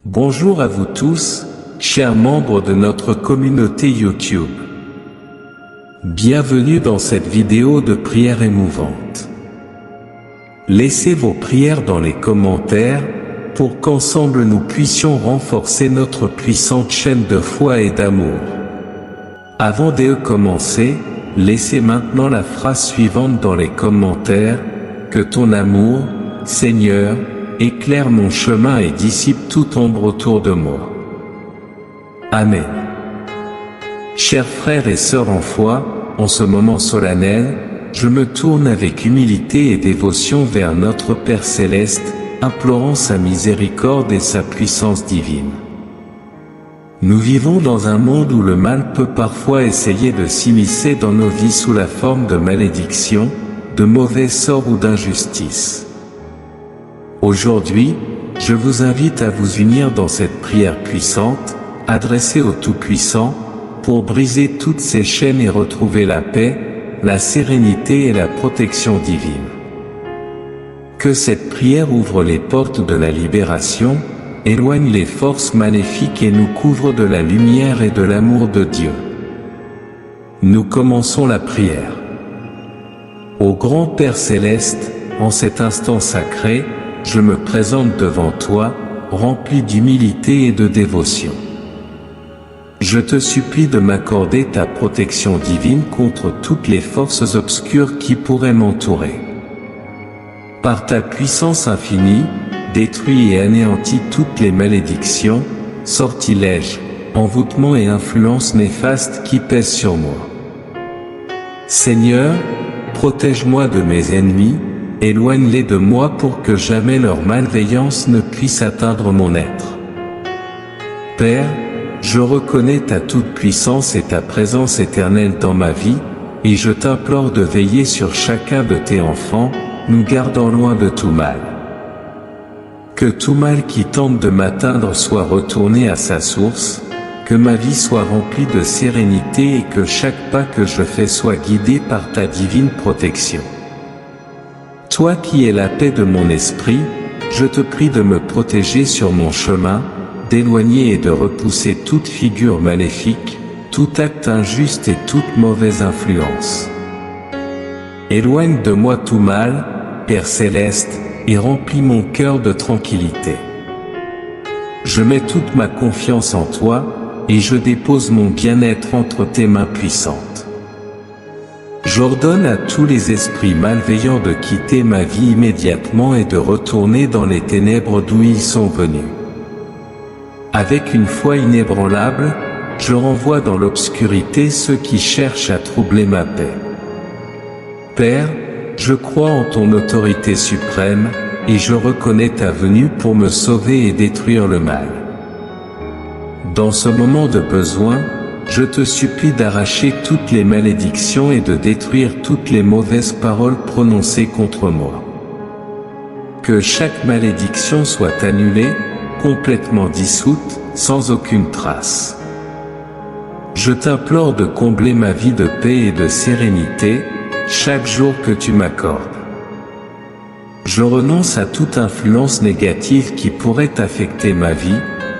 Bonjour à vous tous, chers membres de notre communauté YouTube. Bienvenue dans cette vidéo de prière émouvante. Laissez vos prières dans les commentaires, pour qu'ensemble nous puissions renforcer notre puissante chaîne de foi et d'amour. Avant de commencer, laissez maintenant la phrase suivante dans les commentaires, que ton amour, Seigneur, éclaire mon chemin et dissipe toute ombre autour de moi. Amen. Chers frères et sœurs en foi, en ce moment solennel, je me tourne avec humilité et dévotion vers notre Père Céleste, implorant sa miséricorde et sa puissance divine. Nous vivons dans un monde où le mal peut parfois essayer de s'immiscer dans nos vies sous la forme de malédiction, de mauvais sorts ou d'injustice. Aujourd'hui, je vous invite à vous unir dans cette prière puissante, adressée au Tout-Puissant, pour briser toutes ces chaînes et retrouver la paix, la sérénité et la protection divine. Que cette prière ouvre les portes de la libération, éloigne les forces maléfiques et nous couvre de la lumière et de l'amour de Dieu. Nous commençons la prière. Ô grand Père Céleste, en cet instant sacré, je me présente devant toi, rempli d'humilité et de dévotion. Je te supplie de m'accorder ta protection divine contre toutes les forces obscures qui pourraient m'entourer. Par ta puissance infinie, détruis et anéantis toutes les malédictions, sortilèges, envoûtements et influences néfastes qui pèsent sur moi. Seigneur, protège-moi de mes ennemis, éloigne-les de moi pour que jamais leur malveillance ne puisse atteindre mon être. Père, je reconnais ta toute-puissance et ta présence éternelle dans ma vie, et je t'implore de veiller sur chacun de tes enfants, nous gardant loin de tout mal. Que tout mal qui tente de m'atteindre soit retourné à sa source, que ma vie soit remplie de sérénité et que chaque pas que je fais soit guidé par ta divine protection. Toi qui es la paix de mon esprit, je te prie de me protéger sur mon chemin, d'éloigner et de repousser toute figure maléfique, tout acte injuste et toute mauvaise influence. Éloigne de moi tout mal, Père Céleste, et remplis mon cœur de tranquillité. Je mets toute ma confiance en toi, et je dépose mon bien-être entre tes mains puissantes. J'ordonne à tous les esprits malveillants de quitter ma vie immédiatement et de retourner dans les ténèbres d'où ils sont venus. Avec une foi inébranlable, je renvoie dans l'obscurité ceux qui cherchent à troubler ma paix. Père, je crois en ton autorité suprême, et je reconnais ta venue pour me sauver et détruire le mal. Dans ce moment de besoin, je te supplie d'arracher toutes les malédictions et de détruire toutes les mauvaises paroles prononcées contre moi. Que chaque malédiction soit annulée, complètement dissoute, sans aucune trace. Je t'implore de combler ma vie de paix et de sérénité, chaque jour que tu m'accordes. Je renonce à toute influence négative qui pourrait affecter ma vie,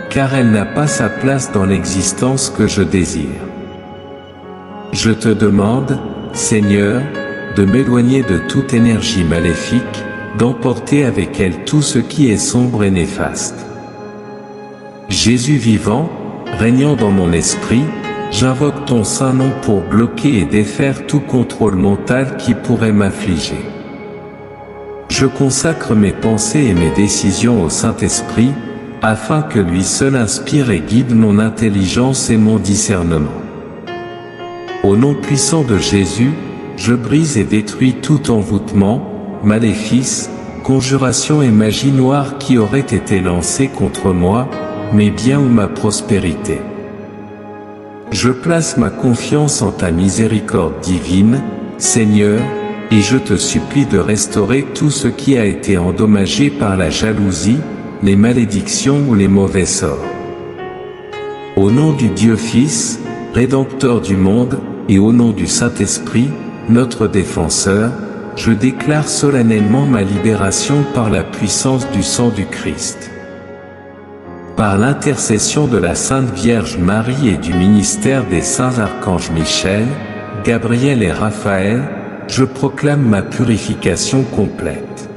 car elle n'a pas sa place dans l'existence que je désire. Je te demande, Seigneur, de m'éloigner de toute énergie maléfique, d'emporter avec elle tout ce qui est sombre et néfaste. Jésus vivant, régnant dans mon esprit, j'invoque ton saint nom pour bloquer et défaire tout contrôle mental qui pourrait m'affliger. Je consacre mes pensées et mes décisions au Saint-Esprit, afin que lui seul inspire et guide mon intelligence et mon discernement. Au nom puissant de Jésus, je brise et détruis tout envoûtement, maléfice, conjuration et magie noire qui auraient été lancés contre moi, mes biens ou ma prospérité. Je place ma confiance en ta miséricorde divine, Seigneur, et je te supplie de restaurer tout ce qui a été endommagé par la jalousie, les malédictions ou les mauvais sorts. Au nom du Dieu Fils, Rédempteur du monde, et au nom du Saint-Esprit, notre défenseur, je déclare solennellement ma libération par la puissance du sang du Christ. par l'intercession de la Sainte Vierge Marie et du ministère des saints archanges Michel, Gabriel et Raphaël, je proclame ma purification complète.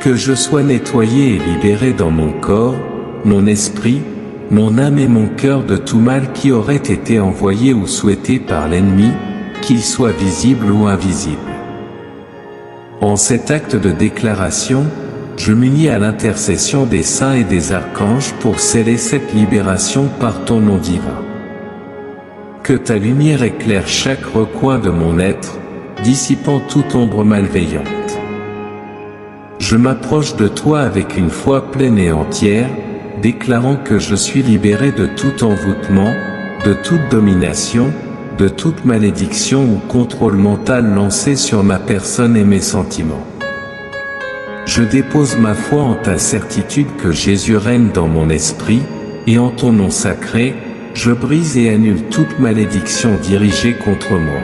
Que je sois nettoyé et libéré dans mon corps, mon esprit, mon âme et mon cœur de tout mal qui aurait été envoyé ou souhaité par l'ennemi, qu'il soit visible ou invisible. En cet acte de déclaration, je m'unis à l'intercession des saints et des archanges pour sceller cette libération par ton nom divin. Que ta lumière éclaire chaque recoin de mon être, dissipant toute ombre malveillante. Je m'approche de toi avec une foi pleine et entière, déclarant que je suis libéré de tout envoûtement, de toute domination, de toute malédiction ou contrôle mental lancé sur ma personne et mes sentiments. Je dépose ma foi en ta certitude que Jésus règne dans mon esprit, et en ton nom sacré, je brise et annule toute malédiction dirigée contre moi.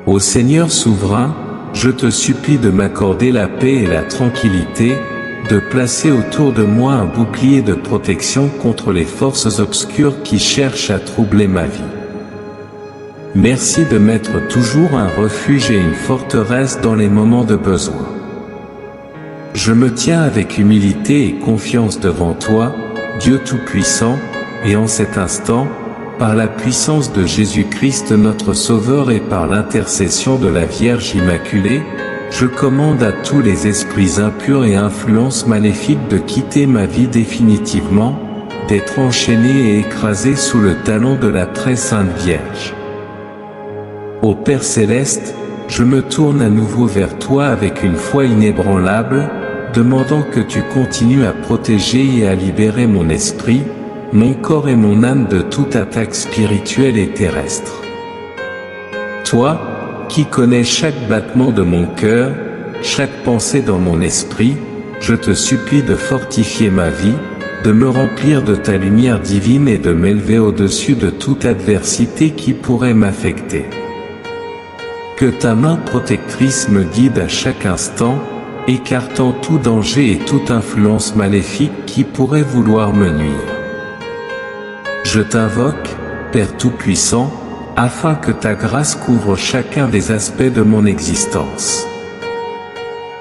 Ô Seigneur souverain, je te supplie de m'accorder la paix et la tranquillité, de placer autour de moi un bouclier de protection contre les forces obscures qui cherchent à troubler ma vie. Merci de m'être toujours un refuge et une forteresse dans les moments de besoin. Je me tiens avec humilité et confiance devant toi, Dieu Tout-Puissant, et en cet instant, par la puissance de Jésus-Christ notre Sauveur et par l'intercession de la Vierge Immaculée, je commande à tous les esprits impurs et influences maléfiques de quitter ma vie définitivement, d'être enchaînés et écrasés sous le talon de la très sainte Vierge. Ô Père Céleste, je me tourne à nouveau vers toi avec une foi inébranlable, demandant que tu continues à protéger et à libérer mon esprit, mon corps et mon âme de toute attaque spirituelle et terrestre. Toi, qui connais chaque battement de mon cœur, chaque pensée dans mon esprit, je te supplie de fortifier ma vie, de me remplir de ta lumière divine et de m'élever au-dessus de toute adversité qui pourrait m'affecter. Que ta main protectrice me guide à chaque instant, écartant tout danger et toute influence maléfique qui pourrait vouloir me nuire. Je t'invoque, Père Tout-Puissant, afin que ta grâce couvre chacun des aspects de mon existence.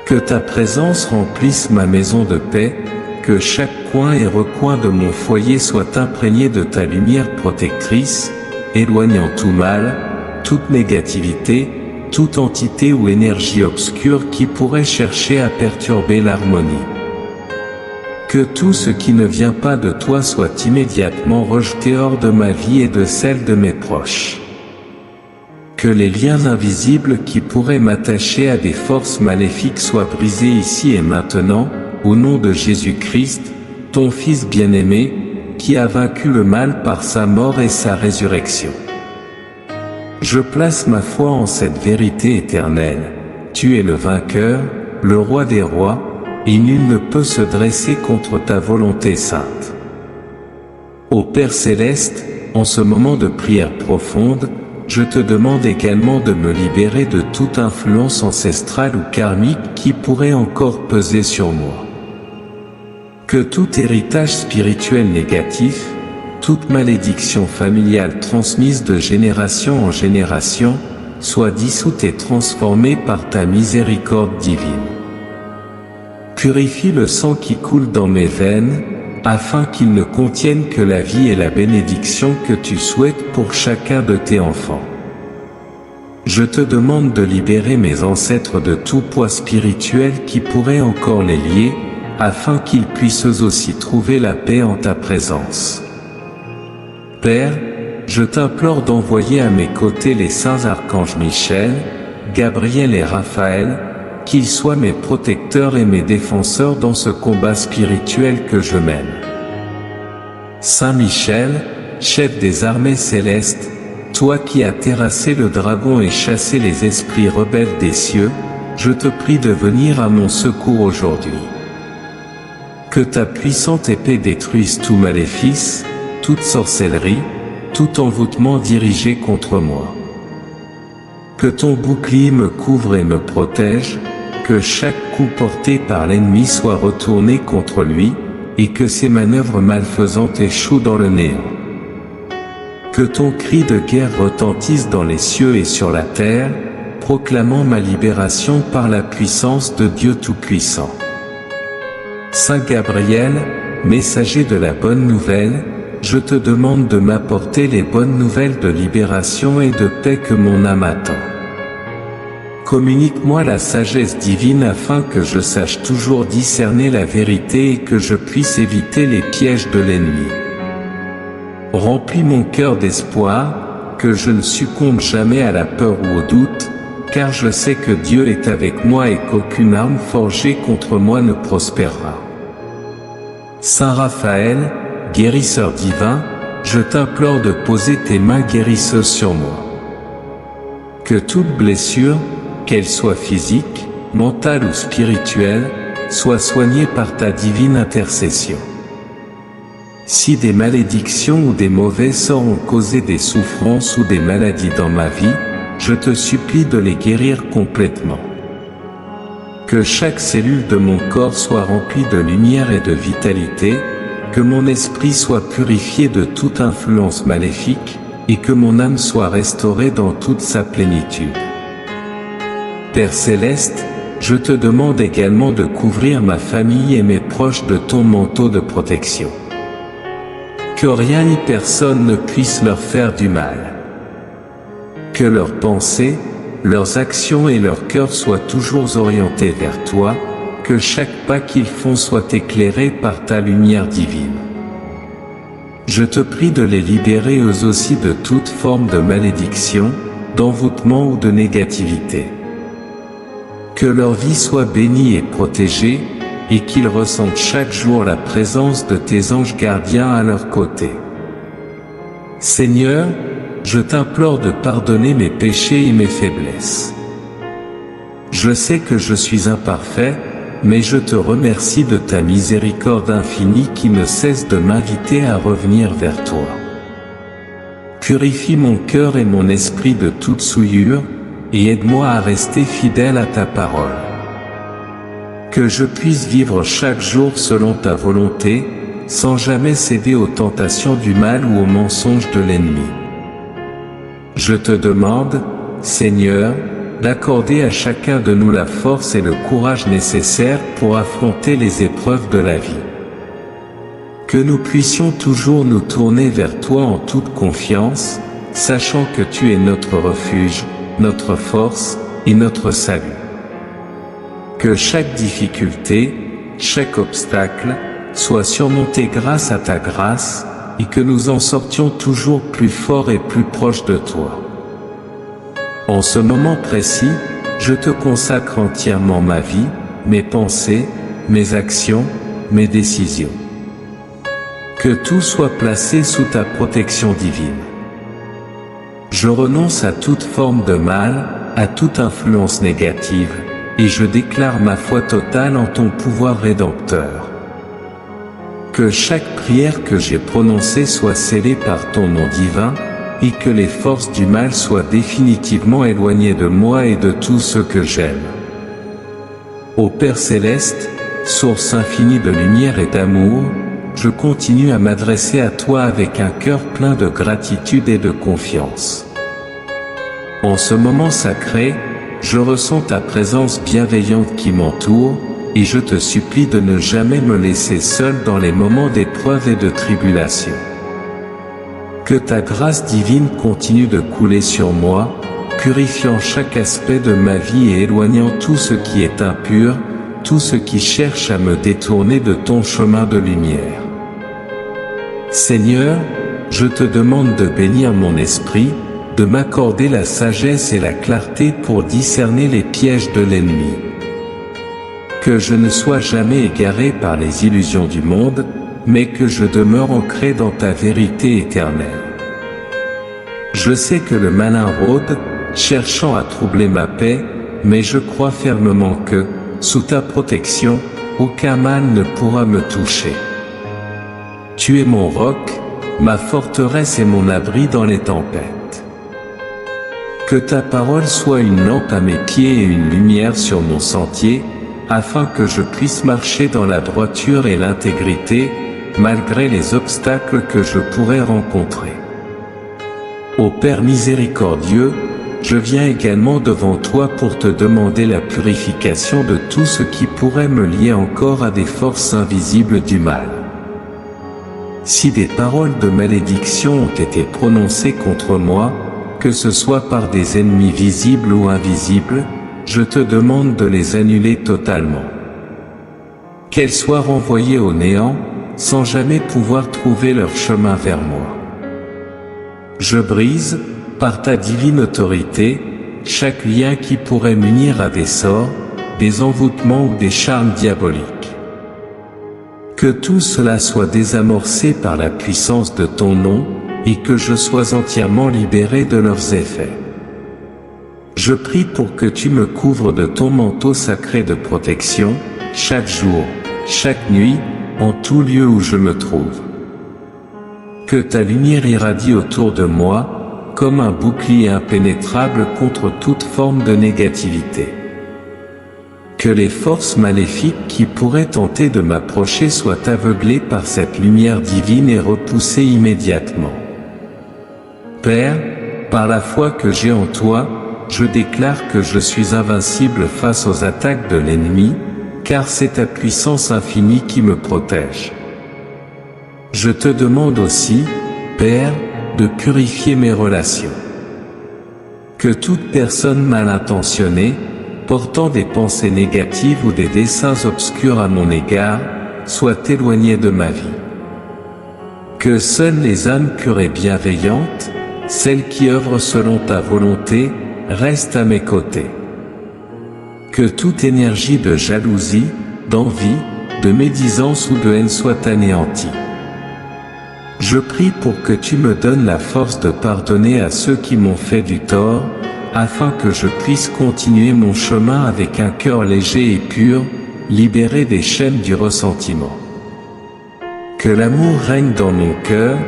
Que ta présence remplisse ma maison de paix, que chaque coin et recoin de mon foyer soit imprégné de ta lumière protectrice, éloignant tout mal, toute négativité, toute entité ou énergie obscure qui pourrait chercher à perturber l'harmonie. Que tout ce qui ne vient pas de toi soit immédiatement rejeté hors de ma vie et de celle de mes proches. Que les liens invisibles qui pourraient m'attacher à des forces maléfiques soient brisés ici et maintenant, au nom de Jésus-Christ, ton Fils bien-aimé, qui a vaincu le mal par sa mort et sa résurrection. Je place ma foi en cette vérité éternelle. Tu es le vainqueur, le roi des rois, et nul ne peut se dresser contre ta volonté sainte. Ô Père Céleste, en ce moment de prière profonde, je te demande également de me libérer de toute influence ancestrale ou karmique qui pourrait encore peser sur moi. Que tout héritage spirituel négatif, toute malédiction familiale transmise de génération en génération, soit dissoute et transformée par ta miséricorde divine. Purifie le sang qui coule dans mes veines, afin qu'il ne contienne que la vie et la bénédiction que tu souhaites pour chacun de tes enfants. Je te demande de libérer mes ancêtres de tout poids spirituel qui pourrait encore les lier, afin qu'ils puissent eux aussi trouver la paix en ta présence. Père, je t'implore d'envoyer à mes côtés les saints archanges Michel, Gabriel et Raphaël, qu'ils soient mes protecteurs et mes défenseurs dans ce combat spirituel que je mène. Saint Michel, chef des armées célestes, toi qui as terrassé le dragon et chassé les esprits rebelles des cieux, je te prie de venir à mon secours aujourd'hui. Que ta puissante épée détruise tout maléfice, toute sorcellerie, tout envoûtement dirigé contre moi. Que ton bouclier me couvre et me protège, que chaque coup porté par l'ennemi soit retourné contre lui, et que ses manœuvres malfaisantes échouent dans le néant. Que ton cri de guerre retentisse dans les cieux et sur la terre, proclamant ma libération par la puissance de Dieu Tout-Puissant. Saint Gabriel, messager de la bonne nouvelle, je te demande de m'apporter les bonnes nouvelles de libération et de paix que mon âme attend. Communique-moi la sagesse divine afin que je sache toujours discerner la vérité et que je puisse éviter les pièges de l'ennemi. Remplis mon cœur d'espoir, que je ne succombe jamais à la peur ou au doute, car je sais que Dieu est avec moi et qu'aucune arme forgée contre moi ne prospérera. Saint Raphaël, guérisseur divin, je t'implore de poser tes mains guérisseuses sur moi. Que toute blessure, qu'elle soit physique, mentale ou spirituelle, soit soignée par ta divine intercession. Si des malédictions ou des mauvais sorts ont causé des souffrances ou des maladies dans ma vie, je te supplie de les guérir complètement. Que chaque cellule de mon corps soit remplie de lumière et de vitalité, que mon esprit soit purifié de toute influence maléfique, et que mon âme soit restaurée dans toute sa plénitude. Père céleste, je te demande également de couvrir ma famille et mes proches de ton manteau de protection. Que rien ni personne ne puisse leur faire du mal. Que leurs pensées, leurs actions et leur cœur soient toujours orientés vers toi, que chaque pas qu'ils font soit éclairé par ta lumière divine. Je te prie de les libérer eux aussi de toute forme de malédiction, d'envoûtement ou de négativité. Que leur vie soit bénie et protégée, et qu'ils ressentent chaque jour la présence de tes anges gardiens à leur côté. Seigneur, je t'implore de pardonner mes péchés et mes faiblesses. Je sais que je suis imparfait, mais je te remercie de ta miséricorde infinie qui ne cesse de m'inviter à revenir vers toi. Purifie mon cœur et mon esprit de toute souillure, et aide-moi à rester fidèle à ta parole. Que je puisse vivre chaque jour selon ta volonté, sans jamais céder aux tentations du mal ou aux mensonges de l'ennemi. Je te demande, Seigneur, d'accorder à chacun de nous la force et le courage nécessaires pour affronter les épreuves de la vie. Que nous puissions toujours nous tourner vers toi en toute confiance, sachant que tu es notre refuge, notre force et notre salut. Que chaque difficulté, chaque obstacle, soit surmonté grâce à ta grâce, et que nous en sortions toujours plus forts et plus proches de toi. En ce moment précis, je te consacre entièrement ma vie, mes pensées, mes actions, mes décisions. Que tout soit placé sous ta protection divine. Je renonce à toute forme de mal, à toute influence négative, et je déclare ma foi totale en ton pouvoir rédempteur. Que chaque prière que j'ai prononcée soit scellée par ton nom divin, et que les forces du mal soient définitivement éloignées de moi et de tout ce que j'aime. Ô Père céleste, source infinie de lumière et d'amour, je continue à m'adresser à toi avec un cœur plein de gratitude et de confiance. En ce moment sacré, je ressens ta présence bienveillante qui m'entoure, et je te supplie de ne jamais me laisser seul dans les moments d'épreuve et de tribulation. Que ta grâce divine continue de couler sur moi, purifiant chaque aspect de ma vie et éloignant tout ce qui est impur, tout ce qui cherche à me détourner de ton chemin de lumière. Seigneur, je te demande de bénir mon esprit, de m'accorder la sagesse et la clarté pour discerner les pièges de l'ennemi. Que je ne sois jamais égaré par les illusions du monde, mais que je demeure ancré dans ta vérité éternelle. Je sais que le malin rôde, cherchant à troubler ma paix, mais je crois fermement que, sous ta protection, aucun mal ne pourra me toucher. Tu es mon roc, ma forteresse et mon abri dans les tempêtes. Que ta parole soit une lampe à mes pieds et une lumière sur mon sentier, afin que je puisse marcher dans la droiture et l'intégrité, malgré les obstacles que je pourrais rencontrer. Ô Père miséricordieux, je viens également devant toi pour te demander la purification de tout ce qui pourrait me lier encore à des forces invisibles du mal. Si des paroles de malédiction ont été prononcées contre moi, que ce soit par des ennemis visibles ou invisibles, je te demande de les annuler totalement. Qu'elles soient renvoyées au néant, sans jamais pouvoir trouver leur chemin vers moi. Je brise, par ta divine autorité, chaque lien qui pourrait m'unir à des sorts, des envoûtements ou des charmes diaboliques. Que tout cela soit désamorcé par la puissance de ton nom, et que je sois entièrement libéré de leurs effets. Je prie pour que tu me couvres de ton manteau sacré de protection, chaque jour, chaque nuit, en tout lieu où je me trouve. Que ta lumière irradie autour de moi, comme un bouclier impénétrable contre toute forme de négativité. Que les forces maléfiques qui pourraient tenter de m'approcher soient aveuglées par cette lumière divine et repoussées immédiatement. Père, par la foi que j'ai en toi, je déclare que je suis invincible face aux attaques de l'ennemi, car c'est ta puissance infinie qui me protège. Je te demande aussi, Père, de purifier mes relations. Que toute personne mal intentionnée, portant des pensées négatives ou des desseins obscurs à mon égard, soit éloignée de ma vie. Que seules les âmes pures et bienveillantes, celles qui œuvrent selon ta volonté, restent à mes côtés. Que toute énergie de jalousie, d'envie, de médisance ou de haine soit anéantie. Je prie pour que tu me donnes la force de pardonner à ceux qui m'ont fait du tort, afin que je puisse continuer mon chemin avec un cœur léger et pur, libéré des chaînes du ressentiment. Que l'amour règne dans mon cœur,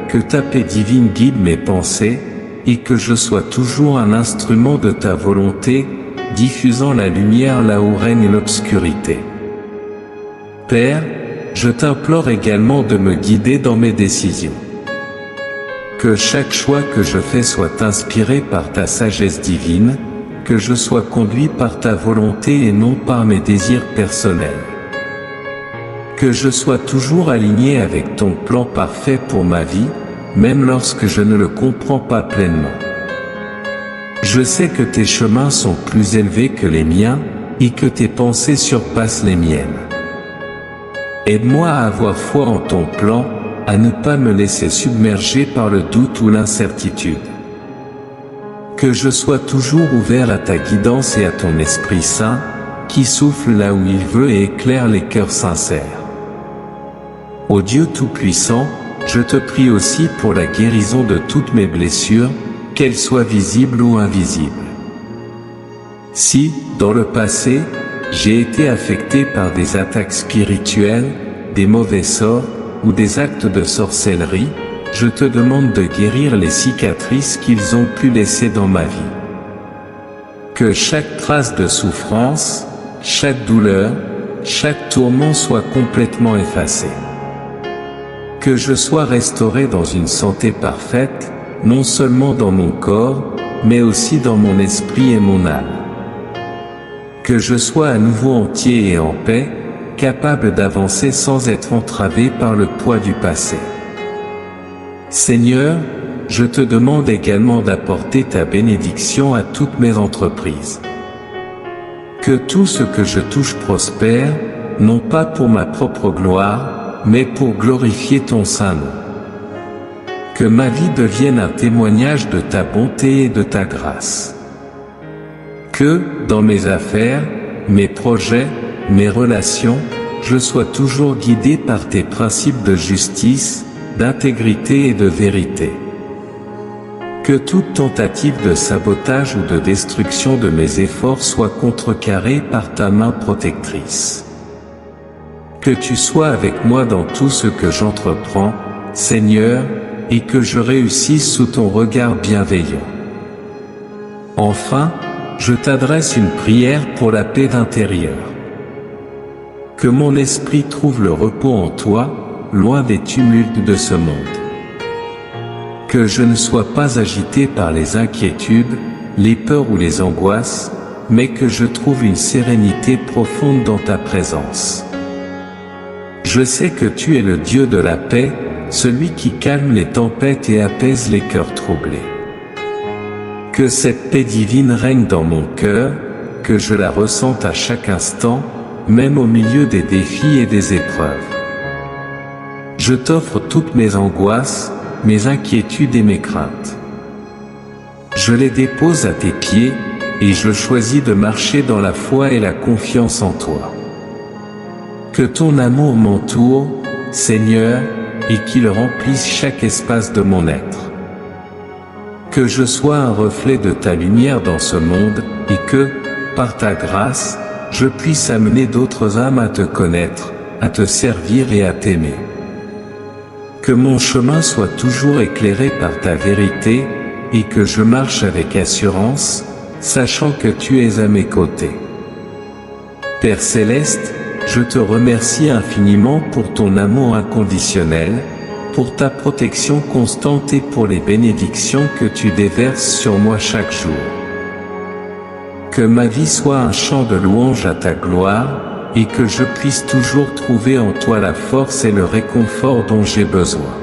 que ta paix divine guide mes pensées, et que je sois toujours un instrument de ta volonté, diffusant la lumière là où règne l'obscurité. Père, je t'implore également de me guider dans mes décisions. Que chaque choix que je fais soit inspiré par ta sagesse divine, que je sois conduit par ta volonté et non par mes désirs personnels. Que je sois toujours aligné avec ton plan parfait pour ma vie, même lorsque je ne le comprends pas pleinement. Je sais que tes chemins sont plus élevés que les miens, et que tes pensées surpassent les miennes. Aide-moi à avoir foi en ton plan, à ne pas me laisser submerger par le doute ou l'incertitude. Que je sois toujours ouvert à ta guidance et à ton Esprit Saint, qui souffle là où il veut et éclaire les cœurs sincères. Ô Dieu Tout-Puissant, je te prie aussi pour la guérison de toutes mes blessures, qu'elles soient visibles ou invisibles. Si, dans le passé, j'ai été affecté par des attaques spirituelles, des mauvais sorts, ou des actes de sorcellerie, je te demande de guérir les cicatrices qu'ils ont pu laisser dans ma vie. Que chaque trace de souffrance, chaque douleur, chaque tourment soit complètement effacé. Que je sois restauré dans une santé parfaite, non seulement dans mon corps, mais aussi dans mon esprit et mon âme. Que je sois à nouveau entier et en paix, capable d'avancer sans être entravé par le poids du passé. Seigneur, je te demande également d'apporter ta bénédiction à toutes mes entreprises. Que tout ce que je touche prospère, non pas pour ma propre gloire, mais pour glorifier ton saint nom. Que ma vie devienne un témoignage de ta bonté et de ta grâce. Que, dans mes affaires, mes projets, mes relations, je sois toujours guidé par tes principes de justice, d'intégrité et de vérité. Que toute tentative de sabotage ou de destruction de mes efforts soit contrecarrée par ta main protectrice. Que tu sois avec moi dans tout ce que j'entreprends, Seigneur, et que je réussisse sous ton regard bienveillant. Enfin, je t'adresse une prière pour la paix intérieure. Que mon esprit trouve le repos en toi, loin des tumultes de ce monde. Que je ne sois pas agité par les inquiétudes, les peurs ou les angoisses, mais que je trouve une sérénité profonde dans ta présence. Je sais que tu es le Dieu de la paix, celui qui calme les tempêtes et apaise les cœurs troublés. Que cette paix divine règne dans mon cœur, que je la ressente à chaque instant, même au milieu des défis et des épreuves. Je t'offre toutes mes angoisses, mes inquiétudes et mes craintes. Je les dépose à tes pieds, et je choisis de marcher dans la foi et la confiance en toi. Que ton amour m'entoure, Seigneur, et qu'il remplisse chaque espace de mon être. Que je sois un reflet de ta lumière dans ce monde, et que, par ta grâce, je puisse amener d'autres âmes à te connaître, à te servir et à t'aimer. Que mon chemin soit toujours éclairé par ta vérité, et que je marche avec assurance, sachant que tu es à mes côtés. Père Céleste, je te remercie infiniment pour ton amour inconditionnel, pour ta protection constante et pour les bénédictions que tu déverses sur moi chaque jour. Que ma vie soit un chant de louange à ta gloire, et que je puisse toujours trouver en toi la force et le réconfort dont j'ai besoin.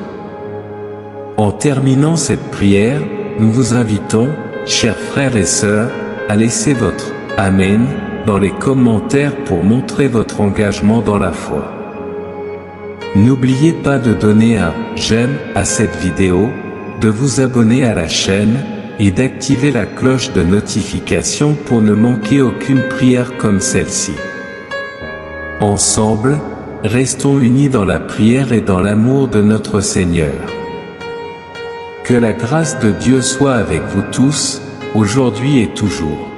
En terminant cette prière, nous vous invitons, chers frères et sœurs, à laisser votre « Amen » dans les commentaires pour montrer votre engagement dans la foi. N'oubliez pas de donner un « j'aime » à cette vidéo, de vous abonner à la chaîne, et d'activer la cloche de notification pour ne manquer aucune prière comme celle-ci. Ensemble, restons unis dans la prière et dans l'amour de notre Seigneur. Que la grâce de Dieu soit avec vous tous, aujourd'hui et toujours.